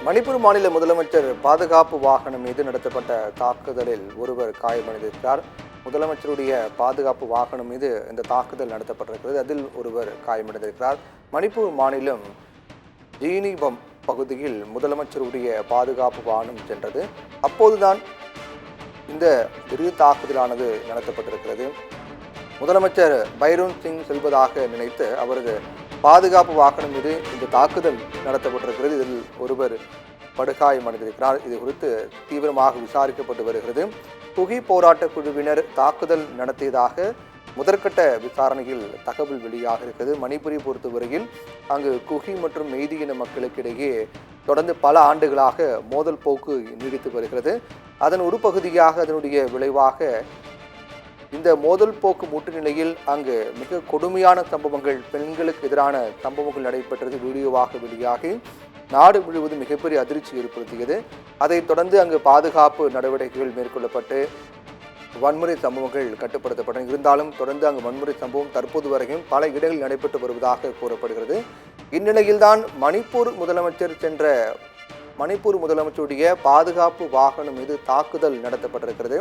மணிப்பூர் மாநில முதலமைச்சர் பாதுகாப்பு வாகனம் மீது நடத்தப்பட்ட தாக்குதலில் ஒருவர் காயமடைந்திருக்கிறார். முதலமைச்சருடைய பாதுகாப்பு வாகனம் மீது இந்த தாக்குதல் நடத்தப்பட்டிருக்கிறது. அதில் ஒருவர் காயமடைந்திருக்கிறார். மணிப்பூர் மாநிலம் ஜீனிபம் பகுதியில் முதலமைச்சருடைய பாதுகாப்பு வாகனம் சென்றது. அப்போதுதான் இந்த திடீர் தாக்குதலானது நடத்தப்பட்டிருக்கிறது. முதலமைச்சர் பைரோன் சிங் செல்வதாக நினைத்து அவரது பாதுகாப்பு வாகனம் மீது இந்த தாக்குதல் நடத்தப்பட்டிருக்கிறது. இதில் ஒருவர் படுகாயமடைந்திருக்கிறார். இது குறித்து தீவிரமாக விசாரிக்கப்பட்டு வருகிறது. குகி போராட்ட குழுவினர் தாக்குதல் நடத்தியதாக முதற்கட்ட விசாரணையில் தகவல் வெளியாக இருக்கிறது. மணிப்பூரை பொறுத்தவரையில் அங்கு குகி மற்றும் மெய்தி இன மக்களுக்கிடையே தொடர்ந்து பல ஆண்டுகளாக மோதல் போக்கு நீடித்து வருகிறது. அதன் ஒரு பகுதியாக அதனுடைய விளைவாக இந்த மோதல் போக்கு முற்றுநிலையில் அங்கு மிக கொடுமையான சம்பவங்கள், பெண்களுக்கு எதிரான சம்பவங்கள் நடைபெற்றது வீடியோவாக வெளியாகி நாடு முழுவதும் மிகப்பெரிய அதிர்ச்சி ஏற்படுத்தியது. அதைத் தொடர்ந்து அங்கு பாதுகாப்பு நடவடிக்கைகள் மேற்கொள்ளப்பட்டு வன்முறை சம்பவங்கள் கட்டுப்படுத்தப்பட்டன. இருந்தாலும் தொடர்ந்து அங்கு வன்முறை சம்பவம் தற்போது வரையும் பல இடங்களில் நடைபெற்று வருவதாக கூறப்படுகிறது. இந்நிலையில்தான் மணிப்பூர் முதலமைச்சருடைய பாதுகாப்பு வாகனம் மீது தாக்குதல் நடத்தப்பட்டிருக்கிறது.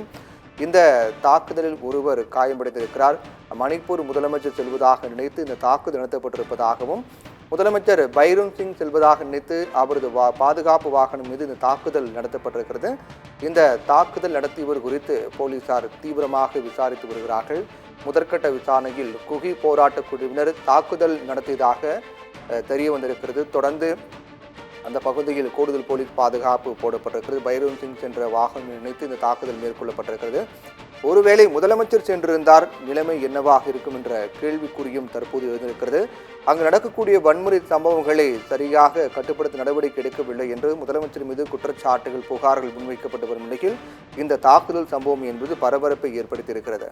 இந்த தாக்குதலில் ஒருவர் காயமடைந்திருக்கிறார். மணிப்பூர் முதலமைச்சர் செல்வதாக நினைத்து இந்த தாக்குதல் நடத்தப்பட்டிருப்பதாகவும், முதலமைச்சர் பைரோன் சிங் செல்வதாக நினைத்து அவரது பாதுகாப்பு வாகனம் மீது இந்த தாக்குதல் நடத்தப்பட்டிருக்கிறது. இந்த தாக்குதல் நடத்தியவர் குறித்து போலீசார் தீவிரமாக விசாரித்து வருகிறார்கள். முதற்கட்ட விசாரணையில் குகி போராட்ட குழுவினர் தாக்குதல் நடத்தியதாக தெரிய வந்திருக்கிறது. தொடர்ந்து அந்த பகுதியில் கூடுதல் போலீஸ் பாதுகாப்பு போடப்பட்டிருக்கிறது. பைரோன் சிங் சென்ற வாகனம் நினைத்து இந்த தாக்குதல் மேற்கொள்ளப்பட்டிருக்கிறது. ஒருவேளை முதலமைச்சர் சென்றிருந்தார் நிலைமை என்னவாக இருக்கும் என்ற கேள்விக்குறியும் தற்போது எழுந்திருக்கிறது. அங்கு நடக்கக்கூடிய வன்முறை சம்பவங்களை சரியாக கட்டுப்படுத்த நடவடிக்கை எடுக்கவில்லை என்று முதலமைச்சர் மீது குற்றச்சாட்டுகள், புகார்கள் முன்வைக்கப்பட்டு வரும் நிலையில் இந்த தாக்குதல் சம்பவம் என்பது பரபரப்பை ஏற்படுத்தியிருக்கிறது.